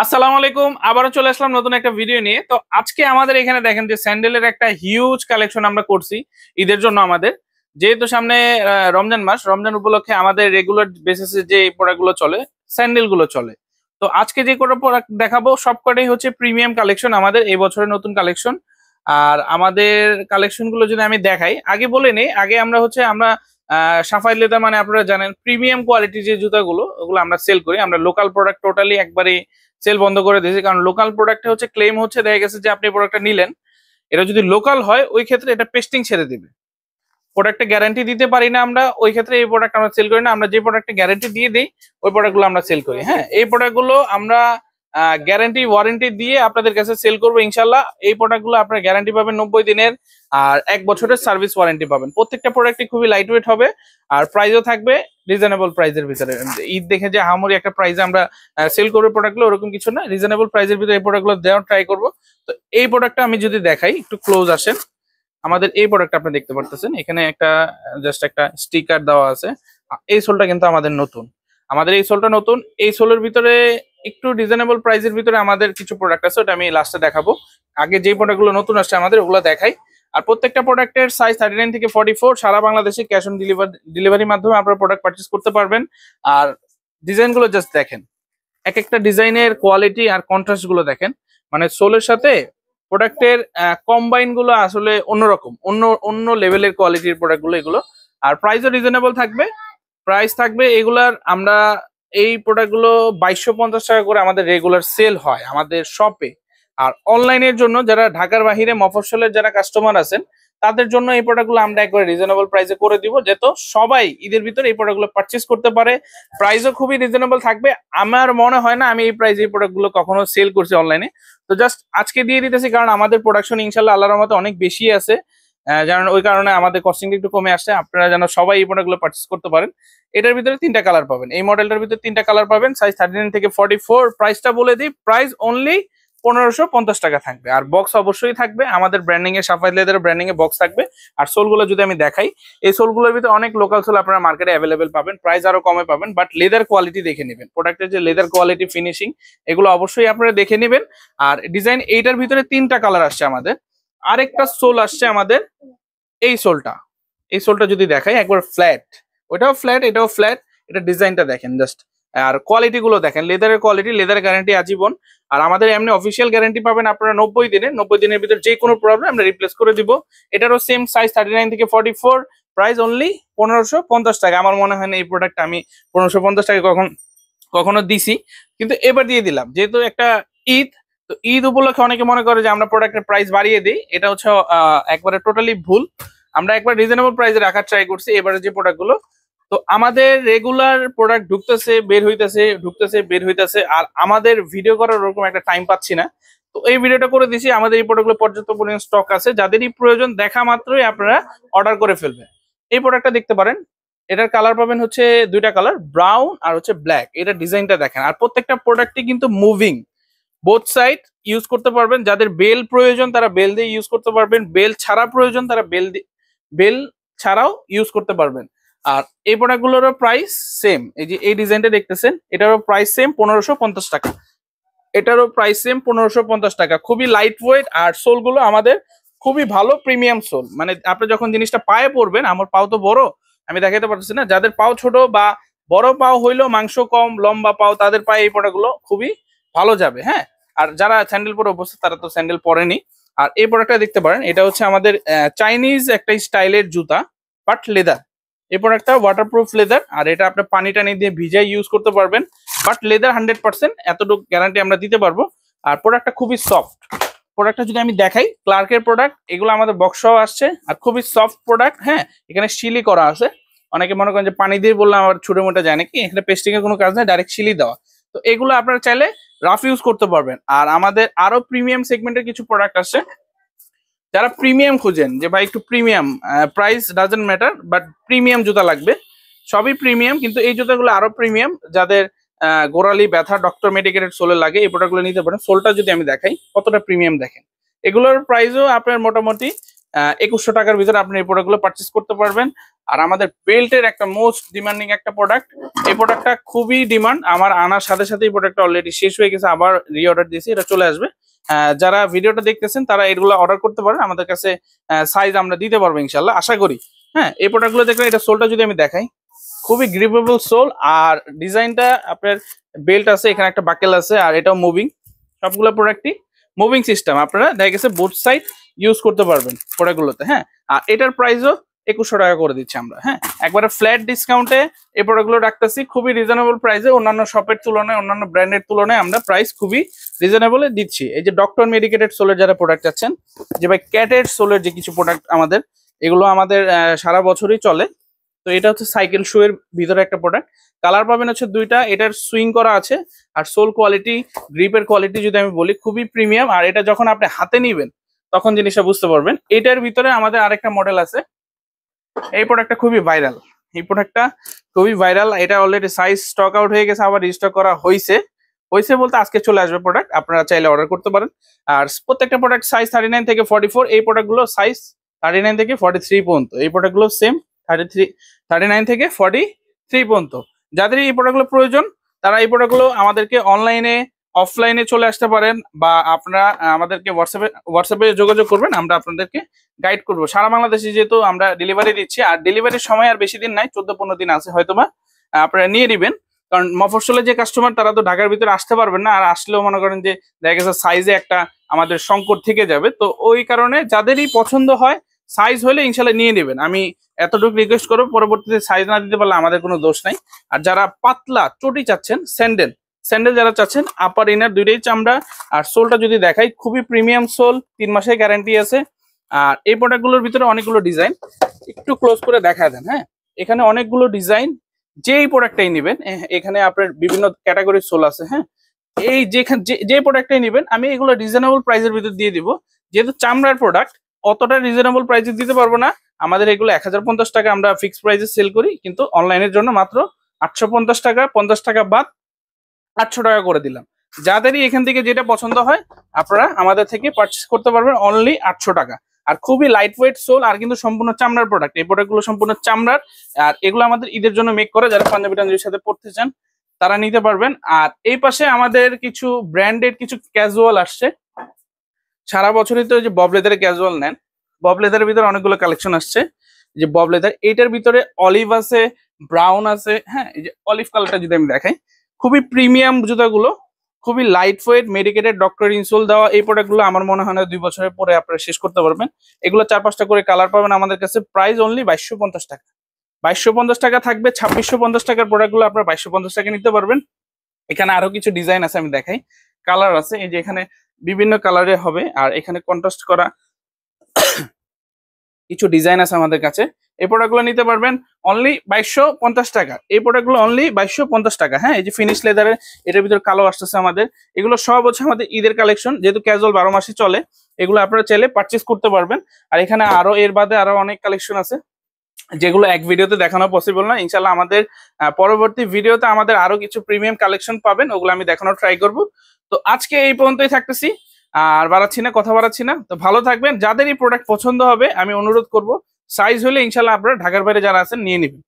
আসসালামু আলাইকুম, আবারও চলে আসলাম নতুন একটা ভিডিও নিয়ে। তো আজকে আমাদের এখানে দেখেন যে স্যান্ডেলের একটা হিউজ কালেকশন আমরা করছি ঈদের জন্য। আমাদের যেহেতু সামনে রমজান মাস, রমজান উপলক্ষে আমাদের রেগুলার বেসিসে যে প্রোডাক্ট গুলো চলে, স্যান্ডেল গুলো চলে। তো আজকে যে কটা প্রোডাক্ট দেখাবো সবকটাই হচ্ছে প্রিমিয়াম কালেকশন, আমাদের এই বছরের নতুন কালেকশন। আর আমাদের কালেকশন গুলো যদি আমি দেখাই, আগে বলে নেই, আগে আমরা সাফাই লেদার, মানে আপনারা জানেন প্রিমিয়াম কোয়ালিটির যে জুতাগুলো ওগুলো আমরা সেল করি। আমরা লোকাল প্রোডাক্ট টোটালি একবারে সেল বন্ধ করে দিয়েছি, কারণ লোকাল প্রোডাক্টে হচ্ছে ক্লেম হচ্ছে দেখা গেছে যে আপনি প্রোডাক্টটা নিলেন, এটা যদি লোকাল হয় ওই ক্ষেত্রে এটা পেস্টিং ছেড়ে দিবে, প্রোডাক্টে গ্যারান্টি দিতে পারি না আমরা। ওই ক্ষেত্রে এই প্রোডাক্ট আমরা সেল করি না। আমরা যে প্রোডাক্টে গ্যারান্টি দিয়ে দিই ওই প্রোডাক্টগুলো আমরা সেল করি। হ্যাঁ, এই প্রোডাক্টগুলো আমরা গ্যারান্টি ওয়ারেন্টি দিয়ে আপনাদের কাছে সেল করবো ইনশাল্লাহ। এই প্রোডাক্টগুলো আপনার গ্যারান্টি পাবেন 90 দিনের, আর 1 বছরের সার্ভিস ওয়ারেন্টি পাবেন। প্রত্যেকটা প্রোডাক্টই খুবই লাইট ওয়েট হবে, আর প্রাইসও থাকবে রিজনেবল প্রাইসের ভিতরে। ঈদ দেখে যে হামরি একটা প্রাইসে আমরা সেল করবো প্রোডাক্টগুলো, ওরকম কিছু না, রিজনেবল প্রাইসের ভিতরে এই প্রোডাক্টগুলো দেওয়ার ট্রাই করবো। তো এই প্রোডাক্টটা আমি যদি দেখাই, একটু ক্লোজ আসেন। আমাদের এই প্রোডাক্ট আপনি দেখতে পারতেছেন, এখানে একটা জাস্ট একটা স্টিকার দেওয়া আছে। এই সোলটা কিন্তু আমাদের নতুন, আমাদের এই সোলটা নতুন। এই সোলের ভিতরে একটু রিজনেবল প্রাইসের ভিতরে আমাদের কিছু প্রোডাক্ট আছে, ওটা আমি লাস্টে দেখাবো। আগে যে প্রোডাক্টগুলো নতুন আসছে আমাদের ওগুলো দেখাই। আর প্রত্যেকটা প্রোডাক্টের সাইজ 39 থেকে 44, সারা বাংলাদেশে ক্যাশ অন ডেলিভারির মাধ্যমে আপনারা প্রোডাক্ট পারচেস করতে পারবেন। আর ডিজাইনগুলো জাস্ট দেখেন, এক একটা ডিজাইনের কোয়ালিটি আর কন্ট্রাস্ট গুলো দেখেন, মানে সোলের সাথে প্রোডাক্টের কম্বাইন গুলো আসলে অন্যরকম, অন্য অন্য লেভেলের কোয়ালিটির প্রোডাক্ট গুলো এগুলো। আর প্রাইসও রিজনেবল থাকবে, প্রাইস থাকবে এগুলার। আমরা এই প্রোডাক্ট গুলো 2250 টাকা করে আমাদের রেগুলার সেল হয় আমাদের শপে। আর অনলাইনের জন্য যারা ঢাকার বাহিরে মফস্বলের যারা কাস্টমার আছেন তাদের জন্য এই প্রোডাক্টগুলো আমরা একবারে রিজনেবল প্রাইসে করে দিব, যাতে সবাই ঈদের ভিতরে এই প্রোডাক্টগুলো পারচেস করতে পারে। প্রাইসও খুবই রিজনেবল থাকবে। আমার মনে হয় না আমি এই প্রাইসে এই প্রোডাক্টগুলো কখনো সেল করছি অনলাইনে। তো জাস্ট আজকে দিয়ে দিতেছি, কারণ আমাদের প্রোডাকশন ইনশাল্লাহ আল্লাহর রহমতে অনেক বেশি আছে, যেমন ওই কারণে আমাদের কস্টিংটা একটু কমে আসছে, আপনারা যেন সবাই এই প্রোডাক্টগুলো পারচেস করতে পারেন। এটার ভিতরে 3টা কালার পাবেন, এই মডেলটার ভিতরে 3টা কালার পাবেন, সাইজ 39 থেকে 44। প্রাইসটা বলে দিই, প্রাইস অনলি 1550 টাকা থাকবে। আর বক্স অবশ্যই থাকবে, আমাদের ব্র্যান্ডিং এ সাফাই লেদার ব্র্যান্ডিং এ বক্স থাকবে। আর সোলগুলো যদি আমি দেখাই, এই সোলগুলোর ভিতরে অনেক লোকাল সোল আপনারা মার্কেটে অ্যাভেলেবেল পাবেন, প্রাইস আরো কমে পাবেন, বাট লেদার কোয়ালিটি দেখে নেবেন, প্রোডাক্টের যে লেদার কোয়ালিটি ফিনিশিং এগুলো অবশ্যই আপনারা দেখে নেবেন। আর ডিজাইন এইটার ভিতরে 3টা কালার আসছে আমাদের। আরেকটা সোল আসছে আমাদের, এই সোলটা, এই সোলটা যদি দেখাই একবার ফ্ল্যাট, ওটাও ফ্ল্যাট এটাও ফ্ল্যাট। এটা ডিজাইনটা দেখেন জাস্ট, আর কোয়ালিটি গুলো দেখেন, লেদারের কোয়ালিটি, লেদার গ্যারান্টি আজীবন। আর আমাদের এমনি অফিসিয়াল গ্যারান্টি পাবেন আপনারা 90 দিনের, 90 দিনের ভিতরে যে কোনো প্রবলেম আমরা রিপ্লেস করে দিব। এটারও সেম সাইজ 39 থেকে 44, প্রাইস অনলি 1550 টাকা। আমার মনে হয় না এই প্রোডাক্ট আমি 1550 টাকা কখনো দিছি, কিন্তু এবার দিয়ে দিলাম যেহেতু একটা ঈদ। তো ঈদ উপলক্ষে অনেকে মনে করে যে আমরা প্রোডাক্টের প্রাইস বাড়িয়ে দিই, এটা হচ্ছে একবারে টোটালি ভুল। আমরা একবার রিজনেবল প্রাইসে রাখার ট্রাই করছি এবারে যে প্রোডাক্টগুলো। তো আমাদের রেগুলার প্রোডাক্ট ঢুকতেছে বের হইতেছে, ঢুকতেছে বের হইতেছে, আর আমাদের ভিডিও করার ওরকম একটা টাইম পাচ্ছি না। তো এই ভিডিওটা করে দিছি, আমাদের এই প্রোডাক্টগুলো পর্যাপ্ত পরিমাণ স্টক আছে, যাদেরই প্রয়োজন দেখা মাত্রই আপনারা অর্ডার করে ফেলবেন। এই প্রোডাক্টটা দেখতে পারেন, এটার কালার পাবেন হচ্ছে 2টা কালার, ব্রাউন আর হচ্ছে ব্ল্যাক। এটা ডিজাইনটা দেখেন, আর প্রত্যেকটা প্রোডাক্টই কিন্তু মুভিং, বোথ সাইড ইউজ করতে পারবেন। যাদের বেল প্রয়োজন তারা বেল দিয়ে ইউজ করতে পারবেন, বেল ছাড়া প্রয়োজন তারা বেল ছাড়াও ইউজ করতে পারবেন। আর এই প্রোডাক্টগুলোরও প্রাইস সেম, এই যে এই ডিজাইনটা দেখতেছেন এটারও প্রাইস সেম 1550 টাকা, এটারও প্রাইস সেম 1550 টাকা। খুবই লাইট ওয়েট, আর সোলগুলো আমাদের খুবই ভালো প্রিমিয়াম সোল। মানে আপনি যখন জিনিসটা পায়ে পরবেন, আমার পাও তো বড়, আমি দেখাতে পারতেছি না, যাদের পাও ছোট বা বড় পাও হইলেও মাংস কম লম্বা পাও তাদের পায়ে এই প্রোডাক্টগুলো খুবই ভালো যাবে। হ্যাঁ, আর যারা স্যান্ডেল পরে অবস্থা তারা তো স্যান্ডেল পরেনি। আর এই প্রোডাক্টটা দেখতে পারেন, এটা হচ্ছে আমাদের চাইনিজ একটা স্টাইলের জুতা, বাট লেদার। এই প্রোডাক্টটা ওয়াটারপ্রুফ লেদার, আর এটা আপনি পানি টানি দিয়ে ভিজাই ইউজ করতে পারবেন, বাট লেদার 100%, এতটুকু গ্যারান্টি আমরা দিতে পারবো। আর প্রোডাক্টটা খুবই সফট। প্রোডাক্টটা যদি আমি দেখাই, ক্লার্কের প্রোডাক্ট, এগুলো আমাদের বক্সও আসছে, আর খুবই সফট প্রোডাক্ট। হ্যাঁ, এখানে শিলি করা আছে। অনেকে মনে করেন যে পানি দিয়ে বললাম আবার ছুটে মোটা যায় নাকি, এখানে পেস্টিং এর কোনো কাজ নেই, ডাইরেক্ট শিলি দেওয়া। তো এগুলো আপনারা চাইলে রাফ ইউজ করতে পারবেন। আর আমাদের আরো প্রিমিয়াম সেগমেন্টের কিছু প্রোডাক্ট আছে, যারা প্রিমিয়াম খুঁজেন যে ভাই একটু premium, price doesn't matter, but premium জুতা লাগবে, সবই প্রিমিয়াম, কিন্তু এই জুতাগুলো আরো প্রিমিয়াম। যাদের গোড়ালি ব্যথা ডক্টর মেডিকেটেড সোলে লাগে, এই প্রোডাক্টগুলো নিতে পারেন। সোলটা যদি আমি দেখাই কতটা প্রিমিয়াম দেখেন, এগুলোর প্রাইসও আপনার মোটামুটি 2100 টাকার ভিতরে আপনি এই প্রোডাক্টগুলো পারচেস করতে পারবেন। আর আমাদের বেল্টের একটা মোস্ট ডিমান্ডিং একটা প্রোডাক্ট। এই প্রোডাক্টটা খুবই ডিমান্ড, আমার আনার সাথে সাথে এই প্রোডাক্টটা অলরেডি শেষ হয়ে গেছে, আবার রিঅর্ডার দিয়েছি, এটা চলে আসবে। যারা ভিডিওটা দেখতেছেন তারা এগুলো অর্ডার করতে পারেন, আমাদের কাছে সাইজ আমরা দিতে পারবো ইনশাল্লাহ, আশা করি। হ্যাঁ, এই প্রোডাক্টগুলো দেখলে এটা সোলটা যদি আমি দেখাই, খুবই গ্রিপেবল সোল। আর ডিজাইনটা আপনার বেল্ট আছে, এখানে একটা বাকেল আছে, আর এটাও মুভিং। সবগুলো প্রোডাক্টই মুভিং সিস্টেম, আপনারা দেখা গেছে বোথ সাইড ইউজ করতে পারবেন প্রোডাক্টগুলোতে। হ্যাঁ, আর এটার প্রাইসও 2100 টাকা করে দিচ্ছি আমরা। হ্যাঁ, একবারে ফ্ল্যাট ডিসকাউন্টে এই প্রোডাক্টগুলো রাখতেছি খুবই রিজনেবল প্রাইসে, অন্যান্য শপের তুলনায়, অন্যান্য ব্র্যান্ডের তুলনায় আমরা প্রাইস খুবই রিজনেবলে দিচ্ছি। এই যে ডক্টর মেডিকেটেড সোলের যারা প্রোডাক্ট আছেন, যে ভাই ক্যাটের সোলের যে কিছু প্রোডাক্ট আমাদের, এগুলো আমাদের সারা বছরই চলে। তো এটা হচ্ছে সাইকেল শু এর ভিতরে একটা প্রোডাক্ট, কালার পাবেন হচ্ছে দুইটা, এটার সুইং করা আছে। আর সোল কোয়ালিটি, গ্রিপের কোয়ালিটি যদি আমি বলি খুবই প্রিমিয়াম। আর এটা যখন আপনি হাতে নিবেন তখন জিনিসটা বুঝতে পারবেন। এটার ভিতরে আমাদের আরেকটা মডেল আছে, এই প্রোডাক্টটা খুবই ভাইরাল, এই প্রোডাক্টটা খুবই ভাইরাল। এটা অলরেডি সাইজ স্টক আউট হয়ে গেছে, আবার রিস্টক করা হয়েছে বলতে আজকে চলে আসবে প্রোডাক্ট, আপনারা চাইলে অর্ডার করতে পারেন। আর প্রত্যেকটা প্রোডাক্ট সাইজ 39 থেকে 44, এই প্রোডাক্টগুলো সাইজ 39 থেকে 43 পর্যন্ত, এই প্রোডাক্টগুলো সেম 39 থেকে 43 পর্যন্ত। যাদের এই প্রোডাক্টগুলো প্রয়োজন তারা এই প্রোডাক্টগুলো আমাদেরকে অনলাইনে অফলাইনে চলে আসতে পারেন, বা আপনারা আমাদেরকে হোয়াটসঅ্যাপে যোগাযোগ করবেন, আমরা আপনাদেরকে গাইড করবো। সারা বাংলাদেশে যেহেতু আমরা ডেলিভারি দিচ্ছি, আর ডেলিভারির সময় আর বেশি দিন নাই, 14-15 দিন আছে হয়তোবা, আপনারা নিয়ে নেবেন। কারণ মফস্বলে যে কাস্টমার তারা তো ঢাকার ভিতরে আসতে পারবেন না, আর আসলেও মনে করেন যে দেখা গেছে সাইজে একটা আমাদের সংকট থেকে যাবে। তো ওই কারণে যাদেরই পছন্দ হয় সাইজ হলে ইনশাল্লাহ নিয়ে নেবেন। আমি এতটুকু রিকোয়েস্ট করবো, পরবর্তীতে সাইজ না দিতে পারলে আমাদের কোনো দোষ নাই। আর যারা পাতলা চটি চাচ্ছেন, স্যান্ডেল যারা চাচ্ছেন, আপার ইনার দুইটাই চামড়া। আর সোলটা যদি দেখাই, খুবই প্রিমিয়াম সোল, 3 মাসের গ্যারান্টি আছে। আর এই প্রোডাক্টগুলোর ভিতরে অনেকগুলো ডিজাইন, একটু ক্লোজ করে দেখা দেন। হ্যাঁ, এখানে অনেকগুলো ডিজাইন, যেই প্রোডাক্টটাই নেবেন এখানে আপনার বিভিন্ন ক্যাটাগরির সোল আছে। হ্যাঁ, এই যে প্রোডাক্টটাই নেবেন আমি এগুলো রিজনেবল প্রাইসের ভিতর দিয়ে দিব, যেহেতু চামড়ার প্রোডাক্ট অতটা রিজনেবল প্রাইসে দিতে পারবো না। আমাদের এগুলো 1050 টাকা আমরা ফিক্সড প্রাইসে সেল করি, কিন্তু অনলাইনের জন্য মাত্র 850 টাকা, 50 টাকা বাদ 800 টাকা করে দিলাম। যাদেরই এখান থেকে যেটা পছন্দ হয় আপনারা আমাদের থেকে পারচেস করতে পারবেন অনলি 800 টাকা। আর খুবই লাইট ওয়েট সোল, আর কিন্তু সম্পূর্ণ চামড়ার প্রোডাক্ট, এই প্রোডাক্টগুলো সম্পূর্ণ চামড়ার। আর এগুলো আমাদের ঈদের জন্য মেক করে, যারা পাঞ্জাবি টাঞ্জাবির সাথে পড়তে চান তারা নিতে পারবেন। আর এই পাশে আমাদের কিছু ব্র্যান্ডেড কিছু ক্যাজুয়াল আসছে, সারা বছরই তো যে বব লেদারের ক্যাজুয়াল নেন, বব লেদারের ভিতরে অনেকগুলো কালেকশন আসছে। যে বব লেদার, এইটার ভিতরে অলিভ আছে, ব্রাউন আছে। হ্যাঁ, এই যে অলিভ কালারটা যদি আমি দেখাই, খুবই প্রিমিয়াম জুতাগুলো, খুবই light weight medicated doctor insole দেওয়া। এই প্রোডাক্টগুলো আমার মনে হয় না 2 বছরের পরে আপনারা শেষ করতে পারবেন। এগুলো 4-5টা করে কালার পাবেন আমাদের কাছে, প্রাইস অনলি 2250 টাকা। 2250 টাকা থাকবে, 2650 টাকার প্রোডাক্টগুলো আপনারা 2250 টাকা নিতে পারবেন। এখানে আরো কিছু ডিজাইন আছে, আমি দেখাই, কালার আছে, এই যে এখানে বিভিন্ন কালারে হবে। আর এখানে কন্ট্রাস্ট করা কিছু ডিজাইন আছে আমাদের কাছে, এই প্রোডাক্টগুলো নিতে পারবেন অনলি 2250 টাকা। এই প্রোডাক্টগুলো অনলি 2250 টাকা। হ্যাঁ, এই যে ফিনিশ লেদারের, এটার ভিতরে কালো আসতেছে আমাদের, এগুলো সব হচ্ছে আমাদের ঈদের কালেকশন, যেহেতু ক্যাজুয়াল 12 মাসই চলে, এগুলো আপনারা চাইলে পারচেস করতে পারবেন। আর এখানে আরো এর বাদে আরো অনেক কালেকশন আছে, যেগুলো এক ভিডিওতে দেখানো পসিবল না। ইনশাল্লাহ আমাদের পরবর্তী ভিডিওতে আমাদের আরো কিছু প্রিমিয়াম কালেকশন পাবেন, ওগুলো আমি দেখানোর ট্রাই করব। তো আজকে এই পর্যন্তই থাকতেছি, আর বাড়াচ্ছি না, কথা বাড়াচ্ছি না। তো ভালো থাকবেন, যাদের এই প্রোডাক্ট পছন্দ হবে আমি অনুরোধ করব সাইজ হলে ইনশাল্লাহ আপনারা ঢাকার বাইরে যারা আছেন নিয়ে নেবেন।